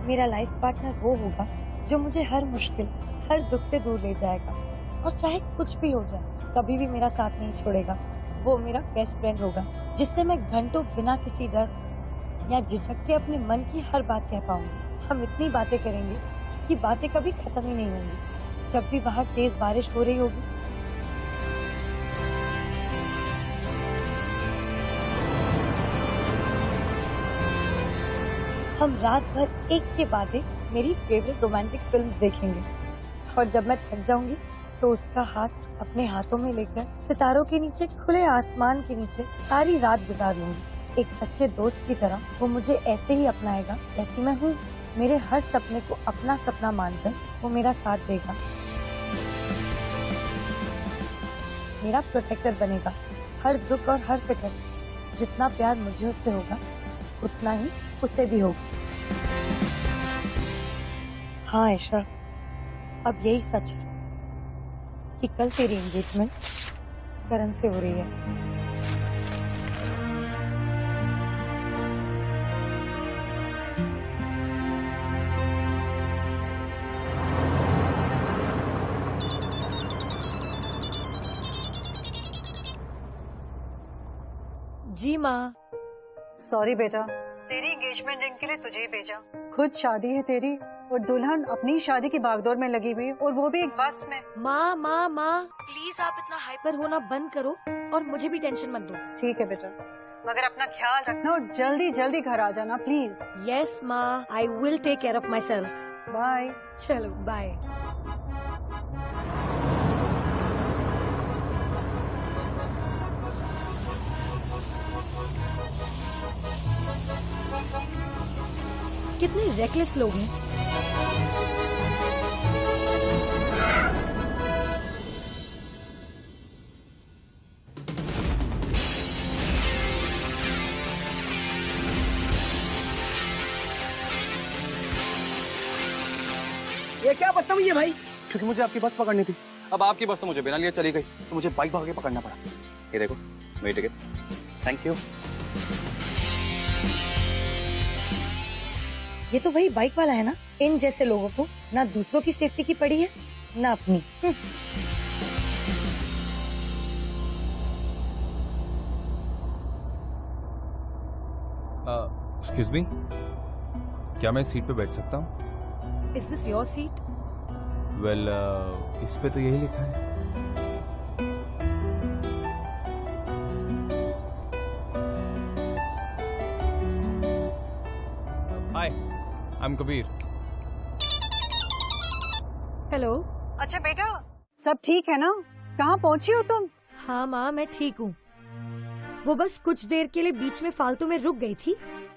मेरा life partner वो होगा जो मुझे हर मुश्किल, हर दुख से दूर ले जाएगा। और चाहे कुछ भी हो जाए, कभी भी मेरा साथ नहीं छोड़ेगा। वो मेरा बेस्ट फ्रेंड होगा, जिससे मैं घंटों बिना किसी डर या झिझक के अपने मन की हर बात कह पाऊंगी। हम इतनी बातें करेंगे कि बातें कभी खत्म ही नहीं होंगी। जब भी बाहर तेज बारिश हो रही होगी, हम रात भर एक के बाद एक मेरी फेवरेट रोमांटिक फिल्म देखेंगे। और जब मैं थक जाऊंगी तो उसका हाथ अपने हाथों में लेकर सितारों के नीचे, खुले आसमान के नीचे सारी रात गुजार लूंगी। एक सच्चे दोस्त की तरह वो मुझे ऐसे ही अपनाएगा जैसी मैं हूँ। मेरे हर सपने को अपना सपना मानकर वो मेरा साथ देगा, मेरा प्रोटेक्टर बनेगा। हर दुख और हर फिक्र, जितना प्यार मुझे उससे होगा उतना ही उसे भी होगा। हाँ ऐशा, अब यही सच है कि कल तेरी एंगेजमेंट करण से हो रही है। जी माँ। सॉरी बेटा, तेरी एंगेजमेंट रिंग के लिए तुझे ही भेजा। खुद शादी है तेरी और दुल्हन अपनी शादी की भागदौड़ में लगी हुई, और वो भी एक बस में। माँ माँ माँ, प्लीज आप इतना हाइपर होना बंद करो और मुझे भी टेंशन मत दो। ठीक है बेटा, मगर अपना ख्याल रखना और जल्दी जल्दी घर आ जाना प्लीज। यस माँ, I will take care of myself. Bye. चलो बाय। कितने रेकलेस लोग हैं। ये क्या बदतमीजी है भाई? क्योंकि मुझे आपकी बस पकड़नी थी। अब आपकी बस तो मुझे बिना लिए चली गई, तो मुझे बाइक भाग के पकड़ना पड़ा। ये देखो मेरी टिकट। Thank you. ये तो वही बाइक वाला है ना? इन जैसे लोगों को ना दूसरों की सेफ्टी की पड़ी है ना अपनी। एक्सक्यूज मी, क्या मैं सीट पे बैठ सकता हूँ? Is this your seat? Well, इस पे तो यही लिखा है। हाय, आई एम कबीर। हेलो। अच्छा बेटा, सब ठीक है ना? कहाँ पहुँची हो तुम? हाँ माँ, मैं ठीक हूँ। वो बस कुछ देर के लिए बीच में फालतू में रुक गई थी,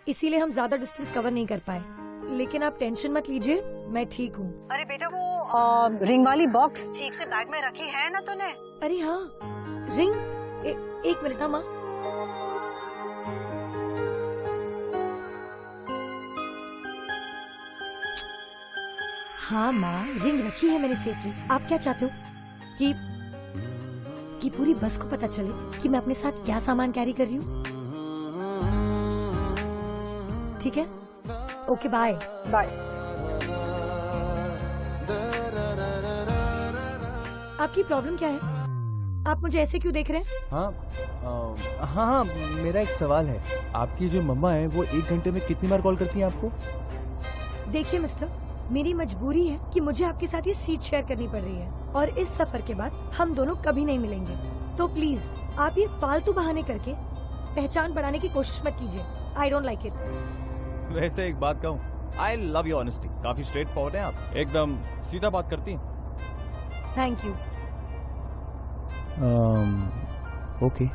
इसीलिए हम ज्यादा डिस्टेंस कवर नहीं कर पाए। लेकिन आप टेंशन मत लीजिए, मैं ठीक हूँ। अरे बेटा, वो रिंग वाली बॉक्स ठीक से बैग में रखी है ना तूने? अरे हाँ, रिंग। एक मिनट ना माँ। हाँ माँ, रिंग रखी है मैंने सेफली। आप क्या चाहते हो कि पूरी बस को पता चले कि मैं अपने साथ क्या सामान कैरी कर रही हूँ? ठीक है, ओके बाय। बाय। आपकी प्रॉब्लम क्या है? आप मुझे ऐसे क्यों देख रहे हैं? हाँ हाँ, मेरा एक सवाल है। आपकी जो मम्मा है वो 1 घंटे में कितनी बार कॉल करती हैं आपको? देखिए मिस्टर, मेरी मजबूरी है कि मुझे आपके साथ ये सीट शेयर करनी पड़ रही है, और इस सफर के बाद हम दोनों कभी नहीं मिलेंगे। तो प्लीज आप ये फालतू बहाने करके पहचान बढ़ाने की कोशिश मत कीजिए। I don't like it. वैसे एक बात कहूँ, आई लव योर ऑनेस्टी। काफी स्ट्रेट फॉरवर्ड है आप, एकदम सीधा बात करती हैं। Thank you. ओके।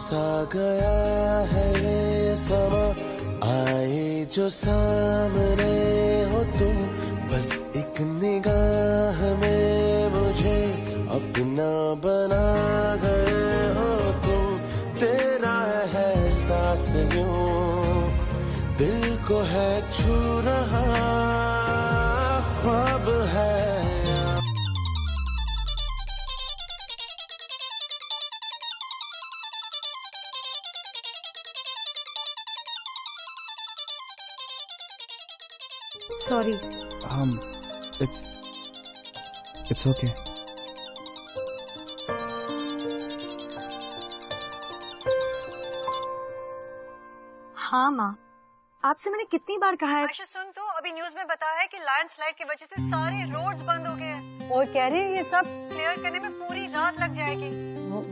सा गया है ये समा, आए जो सामने हो तुम, बस एक निगाह में मुझे अपना बना गए हो तुम। तेरा एहसास यूं दिल को है छू रहा, ख्वाब है। सॉरी। It's okay. हाँ माँ, आपसे मैंने कितनी बार कहा है। आयशा सुन, तो अभी न्यूज में बताया है कि लैंडस्लाइड की वजह से सारे रोड्स बंद हो गए हैं और कह रहे हैं ये सब क्लियर करने में पूरी रात लग जाएगी।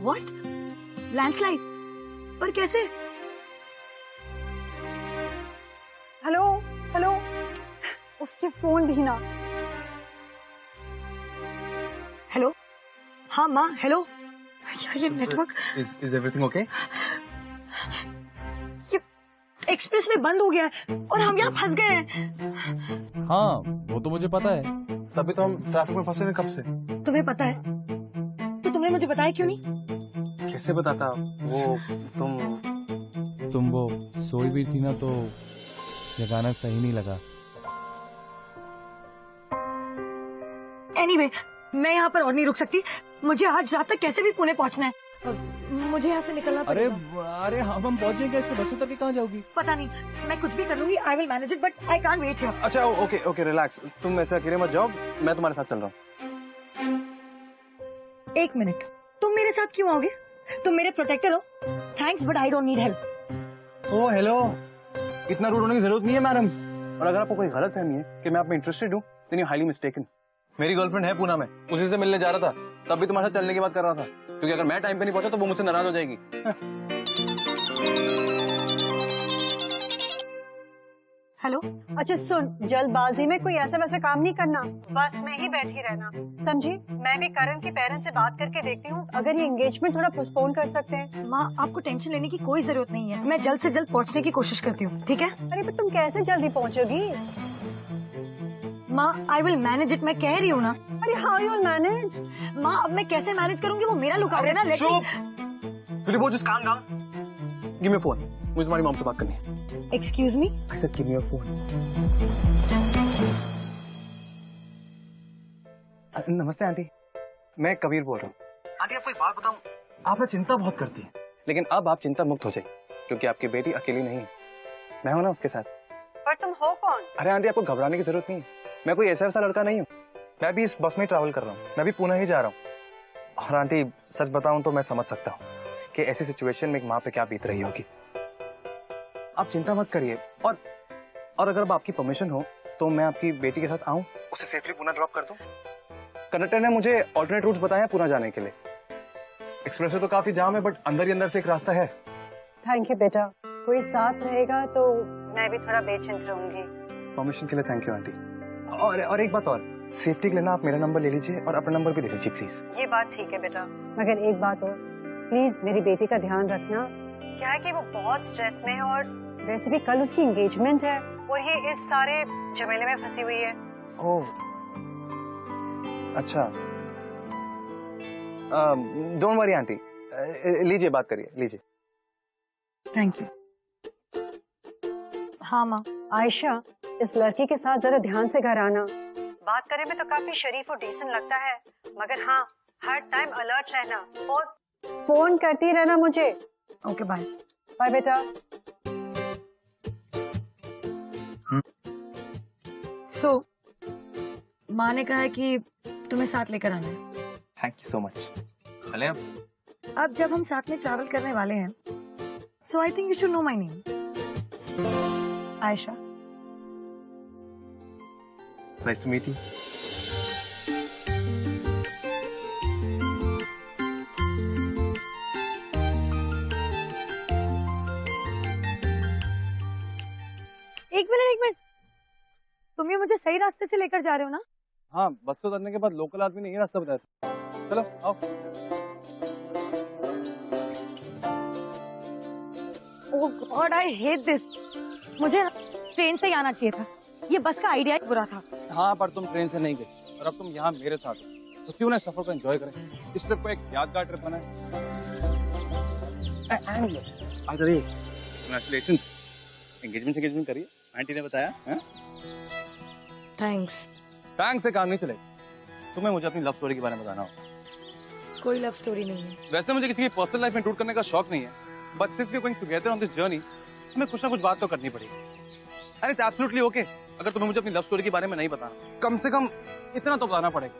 व्हाट? लैंडस्लाइड? पर कैसे? हेलो हेलो, उसके फोन भी ना। हेलो? हाँ माँ, हेलो। यार ये नेटवर्क, इज एवरीथिंग ओके? ये एक्सप्रेस वे बंद हो गया है और हम यहाँ फंस गए हैं। हाँ, वो तो मुझे पता है। तभी तो हम ट्रैफिक में फंसे हुए कब से। तुम्हें पता है तो तुमने मुझे बताया क्यों नहीं? कैसे बताता वो? तुम वो सोई भी थी ना, तो ये गाना सही नहीं लगा। एनीवे, मैं यहाँ पर और नहीं रुक सकती। मुझे आज रात तक कैसे भी पुणे पहुँचना है। मुझे यहाँ से निकलना अरे पड़ेगा। अरे हम पहुंचेंगे कैसे? बस उतर के कहाँ जाओगी? पता नहीं, मैं कुछ भी कर लूंगी। I will manage it, but I can't wait here. अच्छा ओके ओके, रिलैक्स। तुम ऐसे अकेले मत जाओ, मैं तुम्हारे साथ चल रहा हूँ। एक मिनट, तुम मेरे साथ क्यों आओगे? तुम मेरे प्रोटेक्टर हो। Thanks, but I don't need help. Oh hello, इतना रूड होने की जरूरत नहीं है मैडम। और अगर आपको कोई गलत फहमी है कि मैं आप में इंटरेस्टेड हूँ, देन यू हाईली मिस्टेकन। मेरी गर्लफ्रेंड है पुणे में, उसी से मिलने जा रहा था, तब भी तुम्हारे साथ चलने की बात कर रहा था, क्योंकि अगर मैं टाइम पे नहीं पहुंचा तो वो मुझसे नाराज हो जाएगी। हेलो? अच्छा सुन, जल्दबाजी में कोई ऐसा वैसा काम नहीं करना, बस में ही बैठी रहना, समझी? मैं भी करण के पेरेंट्स से बात करके देखती हूँ अगर ये एंगेजमेंट थोड़ा पोस्टपोन कर सकते हैं। माँ, आपको टेंशन लेने की कोई जरूरत नहीं है। मैं जल्द से जल्द पहुँचने की कोशिश करती हूँ, ठीक है? अरे पर तुम कैसे जल्दी पहुँचोगी? माँ, आई विल मैनेज इट, मैं कह रही हूँ ना। अरे हाउ यू विल मैनेज? माँ, अब मैं कैसे मैनेज करूंगी? वो मेरा लुका है ना। Will you both just calm down? Give me your phone. मुझे तुम्हारी मॉम से बात करनी है। Excuse me? I said give me your phone. नमस्ते आंटी, मैं कबीर बोल रहा हूँ। आंटी आपको एक बात बताऊँ, आप ना चिंता बहुत करती हैं, लेकिन अब आप चिंता मुक्त हो जाइए, क्योंकि आपकी बेटी अकेली नहीं है, मैं हूं ना उसके साथ। पर तुम हो कौन? अरे आंटी, आपको घबराने की जरूरत नहीं है, मैं कोई ऐसा लड़का नहीं हूँ। मैं भी इस बस में ट्रैवल कर रहा हूँ, मैं भी पुणे ही जा रहा हूँ। और आंटी सच बताऊं तो मैं समझ सकता हूँ कि ऐसी सिचुएशन में एक माँ पे क्या बीत रही होगी। आप चिंता मत करिए, और अगर अब आपकी परमिशन हो तो मैं आपकी बेटी के साथ आऊं, उसे सेफली पुणे ड्रॉप कर दूं। कंडक्टर ने मुझे ऑल्टरनेट रूट्स बताए हैं पुणे जाने के लिए। एक्सप्रेस से तो काफी जाम है, बट अंदर ही अंदर से एक रास्ता है। थैंक यू बेटा, कोई साथ रहेगा तो मैं भी थोड़ा बेचिंत रहूंगी। परमिशन के लिए थैंक यू आंटी। और एक बात और, सेफ्टी के लिए ना आप मेरा नंबर ले लीजिए और अपना नंबर भी ले लीजिए प्लीज। ये बात ठीक है बेटा, मगर एक बात और, प्लीज मेरी बेटी का ध्यान रखना। क्या है कि वो बहुत स्ट्रेस में है और वैसे भी कल उसकी एंगेजमेंट है और ये इस सारे झमेले में फंसी हुई है। ओह अच्छा, डोंट वरी आंटी, लीजिए बात करिए, लीजिए। Thank you. हाँ माँ। आयशा, इस लड़की के साथ जरा ध्यान से घर आना। बात करने में तो काफी शरीफ और डिसेंट लगता है, मगर हाँ, हर टाइम अलर्ट रहना और फोन करती रहना मुझे। Okay, bye. बाय बेटा। सो माँ ने कहा है कि तुम्हें साथ लेकर आना है। Thank you so much. चले अब जब हम साथ में ट्रैवल करने वाले हैं, so I think you should know my name, Aisha. Nice to meet you. एक मिनट, तुम ये मुझे सही रास्ते से लेकर जा रहे हो ना? हाँ, बस से उतरने के बाद लोकल आदमी ने ये रास्ता बताया था। चलो आओ। ओह गॉड, आई हेट दिस। मुझे ट्रेन से ही आना चाहिए था। ये बस का आइडिया ही बुरा था। हाँ, पर तुम ट्रेन से नहीं गई और अब तुम यहाँ मेरे साथ हो, तो क्यों ना सफर को एंजॉय करें। इस ट्रिप को एक यादगार ट्रिप बनाए। Congratulations, एंगेजमेंट करिए, आंटी ने बताया। थैंक्स। थैंक्स से काम नहीं चलेगा। तुम्हें मुझे अपनी लव स्टोरी के बारे में बताना होगा। कोई लव स्टोरी नहीं है। वैसे मुझे किसी की पर्सनल लाइफ में इंट्रूड करने का शौक नहीं है, but since we are going together on this journey, हमें कुछ ना कुछ बात तो करनी पड़ेगी। एंड इट्स एब्सोल्युटली ओके अगर तुम्हें मुझे अपनी लव स्टोरी के बारे में नहीं बताना। कम से कम इतना तो बताना पड़ेगा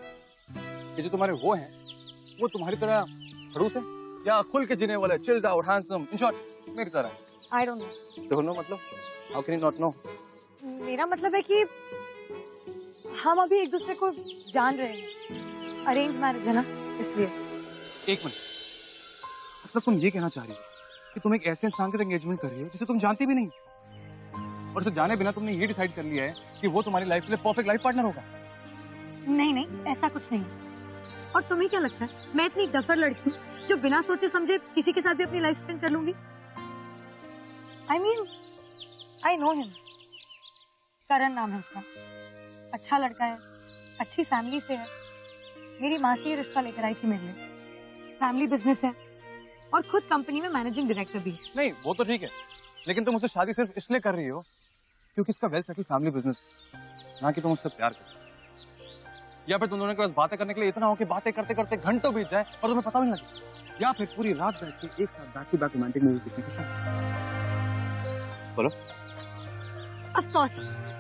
कि जो तुम्हारे वो हैं, वो तुम्हारी तरह खड़ूस है या खुल के जीने वाले, chilled out, handsome, in short मेरी तरह। I don't know. Don't know मतलब? How can you not know? मेरा मतलब है कि हम अभी एक दूसरे को जान रहे हैं। अरेंज मैरिज है ना, इसलिए। एक मिनट, मतलब तुम ये कहना चाह रही हो कि तुम एक ऐसे इंसान के एंगेजमेंट कर रही हो जिसे तुम जानती भी नहीं, और उसे जाने बिना तुमने ये डिसाइड कर लिया है कि वो तुम्हारी लाइफ के लिए परफेक्ट लाइफ पार्टनर होगा? नहीं नहीं, ऐसा कुछ नहीं। और तुम्हें क्या लगता है मैं इतनी डफर लड़की हूँ जो बिना सोचे समझे किसी के साथ भी अपनी लाइफ स्पेंड कर लूंगी? I mean, I know him. Karan नाम है उसका। अच्छा लड़का है, अच्छी फैमिली से है। मेरी माँ से ये रिश्ता लेकर आई थी मेरे लिए। फैमिली बिजनेस है और खुद कंपनी में मैनेजिंग डायरेक्टर भी है। नहीं, वो तो ठीक है, लेकिन तुम मुझसे शादी सिर्फ इसलिए कर रही हो क्योंकि इसका वेल सेटल फैमिली बिजनेस, ना कि तुम उससे प्यार कर, या फिर तुम दोनों के पास बातें करने के लिए इतना हो कि बातें करते करते घंटों बीत जाए और तुम्हें पता भी नहीं लगे, या फिर पूरी रात बैठ के एक साथ back to back romantic movie देखने की शौक। बोलो। ऑफ कोर्स,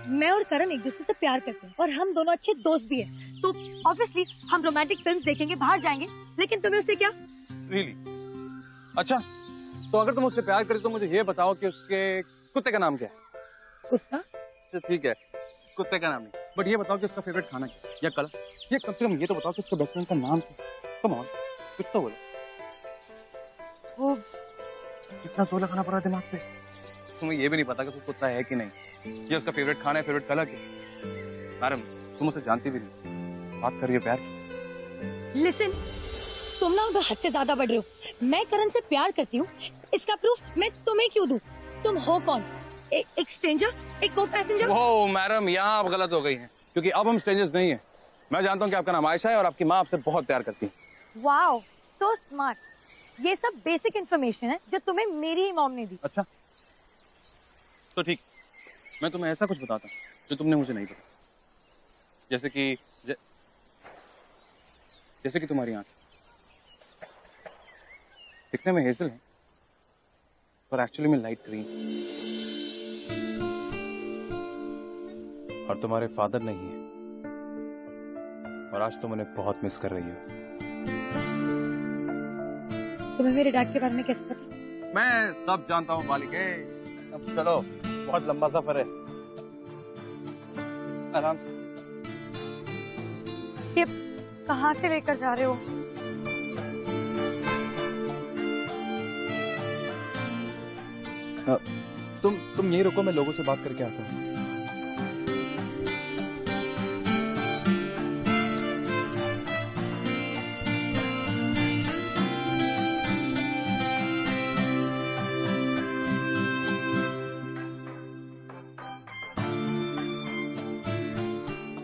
मैं और करण एक दूसरे से प्यार करते हैं और हम दोनों अच्छे दोस्त भी हैं। तो ऑब्वियसली हम रोमांटिक फिल्म्स देखेंगे, बाहर जाएंगे। लेकिन तुम्हें उससे क्या? रियली? अच्छा, तो अगर तुम उससे प्यार करें तो मुझे ये बताओ कि उसके कुत्ते का नाम क्या है? कुत्ता? ठीक है, कुत्ते का नाम नहीं, बट ये बताओ कि उसका फेवरेट खाना क्या है या कलर। ये कम से कम ये तो बताओ कि उसके बेस्ट फ्रेंड का नाम क्या है। कम ऑन, कुछ तो बोलो। वो कितना सोला खाना पड़ा दिमाग पे। तुम्हें ये भी नहीं पता कि उसको कुत्ता है कि नहीं, ये उसका फेवरेट खाना है, फेवरेट कलर क्या? मैडम, तुम उसे जानती भी नहीं, बात कर रही हो प्यार। लिसन, तुम ना उधर हद से ज्यादा बढ़ रहे हो। मैं करण से प्यार करती हूँ, इसका प्रूफ मैं तुम्हें क्यों दूं? तुम हो कौन? एक स्ट्रेंजर, एक को पैसेंजर? ओह मैडम, यहाँ आप गलत हो गई हैं, क्योंकि अब हम स्ट्रेंजर्स नहीं हैं। मैं जानता हूँ कि आपका नाम आयशा है और आपकी माँ आपसे बहुत प्यार करती है। Wow, so smart. ये सब बेसिक इन्फॉर्मेशन है जो तुम्हें मेरी ही मॉम ने दी। अच्छा, तो ठीक, मैं तुम्हें ऐसा कुछ बताता हूँ जो तुमने मुझे नहीं बताया। जैसे कि तुम्हारी आंख दिखने में हेजल है पर एक्चुअली में लाइट ग्रीन, और तुम्हारे फादर नहीं है और आज तुम उन्हें बहुत मिस कर रही हो। तुम्हें मेरे डैड के बारे में कैसे पता? मैं सब जानता हूँ बालिके। अब चलो, बहुत लंबा सफर है, आराम से। ये कहाँ से लेकर जा रहे हो? तुम यहीं रुको, मैं लोगों से बात करके आता हूँ।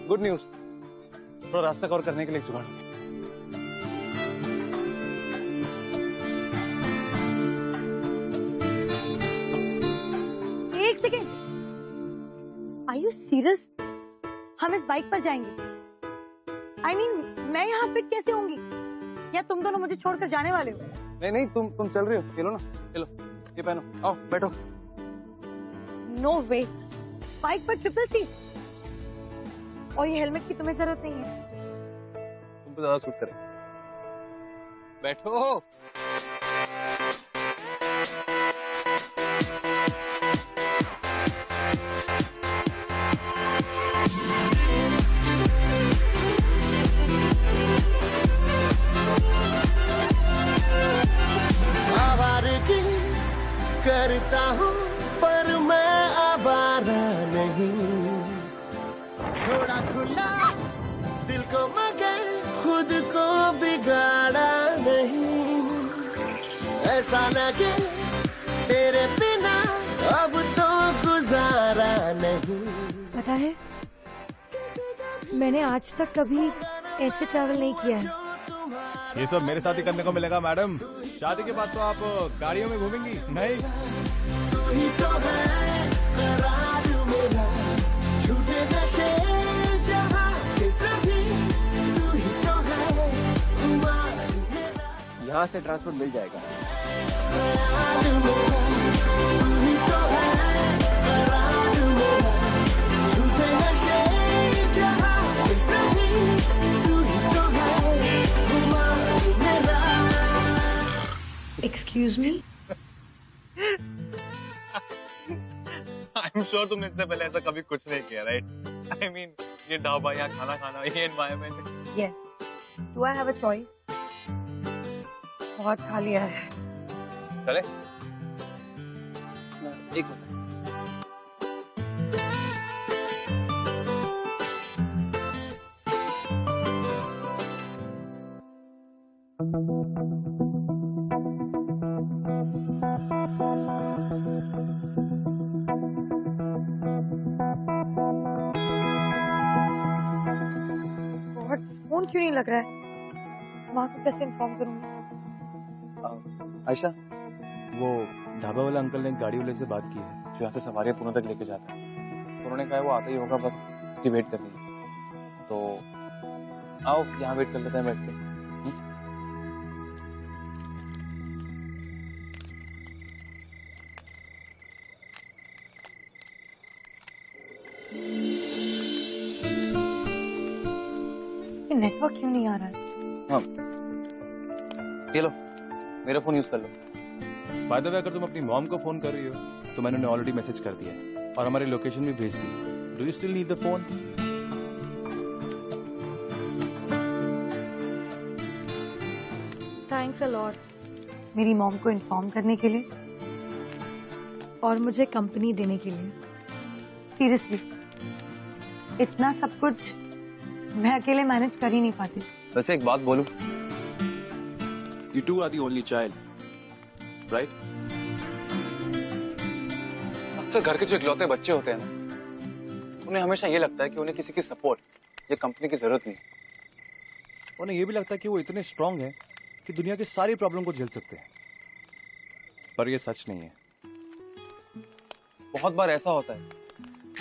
गुड न्यूज, थोड़ा रास्ता कवर करने के लिए जुगाड़ हो गया। एक सेकेंड, आर यू सीरियस? हम इस बाइक पर जाएंगे? आई मीन, मैं यहाँ फिट कैसे होंगी? या तुम दोनों मुझे छोड़कर जाने वाले हो? नहीं नहीं, तुम चल रही हो, चलो ना, चलो ये पहनो, आओ बैठो। नो वे, बाइक पर ट्रिपल सीट और ये हेलमेट की तुम्हें जरूरत नहीं है। तुम तो ज्यादा सूट करे, बैठो। आवारगी करता हूँ पर मैं आवारा नहीं, छोड़ा खुला दिल को मगर खुद को बिगाड़ा नहीं। ऐसा लगे तेरे बिना है, मैंने आज तक कभी ऐसे ट्रैवल नहीं किया है। ये सब मेरे साथ ही करने को मिलेगा मैडम। शादी के बाद तो आप गाड़ियों में घूमेंगी नहीं? यहाँ से ट्रांसपोर्ट मिल जाएगा। Excuse me, I am sure तुमने इससे पहले ऐसा कभी कुछ नहीं किया, राइट? आई मीन ये ढाबा, यहाँ खाना खाना, ये environment. Yes, do I have a choice? बहुत खा लिया है। चले एक मिनट। फोन क्यों नहीं लग रहा है? माँ को कैसे इन्फॉर्म करूंगी? आयशा, वो ढाबा वाला अंकल ने गाड़ी वाले से बात की है जो यहाँ से सवारियाँ पुणे तक लेके जाता है, तो उन्होंने कहा है वो आता ही होगा, बस उसकी वेट करनी है। तो आओ यहाँ वेट कर लेते हैं बैठ के। नेटवर्क क्यों नहीं आ रहा है? हाँ, ये लो मेरा फोन यूज कर लो। बाय द वे, अगर तुम अपनी मॉम को फोन कर रही हो तो मैंने उन्हें ऑलरेडी मैसेज कर दिया है और हमारी लोकेशन भी भेज दी। Do you still need the phone? Thanks a lot मेरी मॉम को इन्फॉर्म करने के लिए और मुझे कंपनी देने के लिए। सीरियसली, इतना सब कुछ मैं अकेले मैनेज कर ही नहीं पाती। वैसे एक बात बोलूं, You two are the only child, right? अक्सर घर के जो इकलौते बच्चे होते हैं ना, उन्हें हमेशा ये लगता है कि उन्हें किसी की सपोर्ट या कंपनी की जरूरत नहीं। उन्हें ये भी लगता है कि वो इतने स्ट्रांग हैं कि दुनिया की सारी प्रॉब्लम को झेल सकते हैं, पर ये सच नहीं है। बहुत बार ऐसा होता है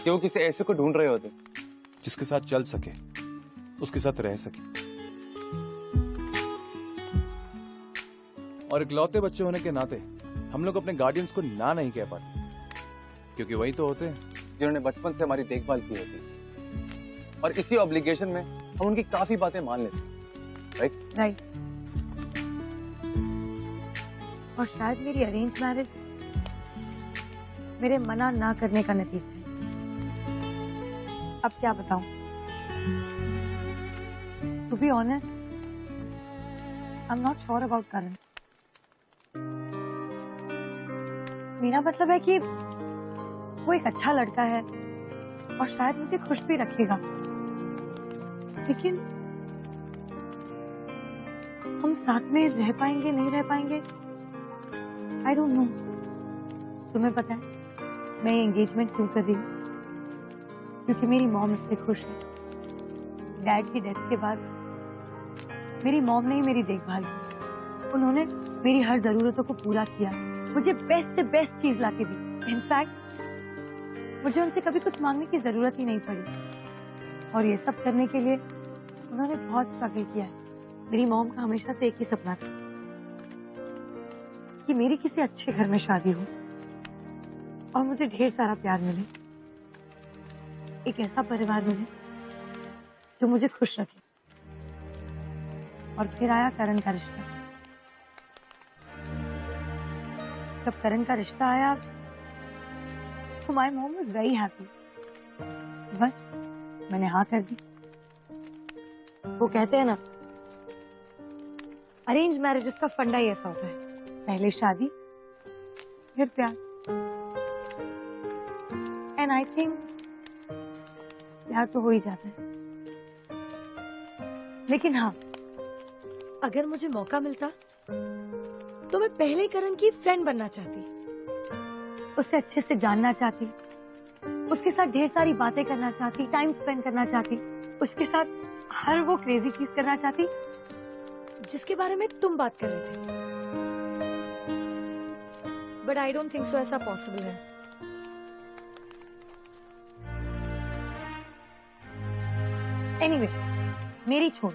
कि वो किसी ऐसे को ढूंढ रहे होते जिसके साथ चल सके, उसके साथ रह सके। और इकलौते बच्चे होने के नाते हम लोग अपने गार्डियंस को ना नहीं कह पाते, क्योंकि वही तो होते हैं जिन्होंने बचपन से हमारी देखभाल की होती है, और इसी ऑब्लिगेशन में हम उनकी काफी बातें मान लेते हैं, राइट? और शायद मेरी अरेंज मैरिज मेरे मना ना करने का नतीजा है। अब क्या बताऊं? To be honest, I am not sure about Karan. मेरा मतलब है कि वो एक अच्छा लड़का है और शायद मुझे खुश भी रखेगा, लेकिन हम साथ में रह पाएंगे नहीं रह पाएंगे, आई डोंट नो। तुम्हें पता है मैं ये एंगेजमेंट क्यों कर रही हूँ? क्योंकि मेरी मॉम इससे खुश है। डैड की डेथ के बाद मेरी मॉम ने ही मेरी देखभाल की। उन्होंने मेरी हर जरूरतों को पूरा किया, मुझे बेस्ट से बेस्ट चीज लाके दी। इनफैक्ट मुझे उनसे कभी कुछ मांगने की जरूरत ही नहीं पड़ी, और ये सब करने के लिए उन्होंने बहुत स्ट्रगल किया है। मेरी मॉम का हमेशा से एक ही सपना था कि मेरी किसी अच्छे घर में शादी हो और मुझे ढेर सारा प्यार मिले, एक ऐसा परिवार मिले जो मुझे खुश रखे। और फिर आया करण का रिश्ता। जब करण का रिश्ता आया तो my mom was very happy. बस मैंने हाँ कर दी। वो कहते हैं ना, अरेंज मैरिजेस का फंडा ही ऐसा होता है, पहले शादी फिर प्यार। एंड आई थिंक प्यार तो हो ही जाता है। लेकिन हाँ, अगर मुझे मौका मिलता तो मैं पहले करण की फ्रेंड बनना चाहती, उसे अच्छे से जानना चाहती, उसके साथ ढेर सारी बातें करना चाहती, टाइम स्पेंड करना चाहती, उसके साथ हर वो क्रेजी चीज करना चाहती जिसके बारे में तुम बात कर रहे थे। But I don't think so ऐसा पॉसिबल है। एनीवे, मेरी छोड़,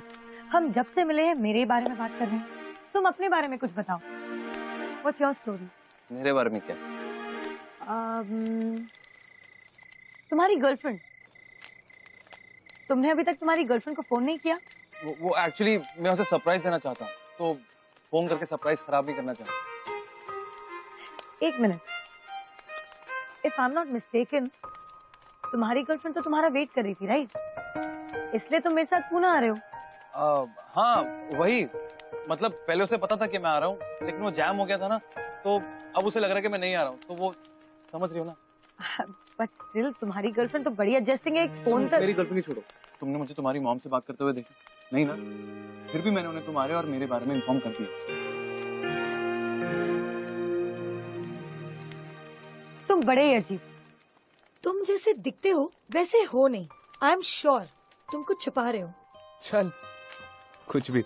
हम जब से मिले हैं मेरे बारे में बात कर रहे हैं। तुम अपने बारे में कुछ बताओ। What's your story? मेरे बारे में क्या? तुम्हारी गर्लफ्रेंड, तुमने अभी तक तुम्हारी गर्लफ्रेंड को फोन नहीं किया? वो एक्चुअली मैं उसे सरप्राइज देना चाहता हूँ, तो फोन करके सरप्राइज खराब नहीं करना चाहता। एक minute, if I am not mistaken, तुम्हारी गर्लफ्रेंड तो तुम्हारा वेट कर रही थी, राइट? इसलिए तुम मेरे साथ पुणे आ रहे हो? हाँ वही, मतलब पहले उसे पता था कि मैं आ रहा हूँ, लेकिन वो जैम हो गया था ना, तो अब उसे लग रहा है कि मैं नहीं आ रहा हूँ, तो वो समझ रही हो ना। बट स्टिल तुम्हारी गर्लफ्रेंड तो बड़ी एडजस्टिंग है, एक फोन तक। मेरी गर्लफ्रेंड ही छोड़ो, तुमने मुझे तुम्हारी मॉम से बात करते हुए देखा नहीं ना? फिर भी मैंने उन्हें तुम्हारे और मेरे बारे में इन्फॉर्म कर दिया। तुम बड़े ही अजीब, तुम जैसे दिखते हो वैसे हो नहीं। आई एम श्योर तुम कुछ छुपा रहे हो। चल कुछ भी।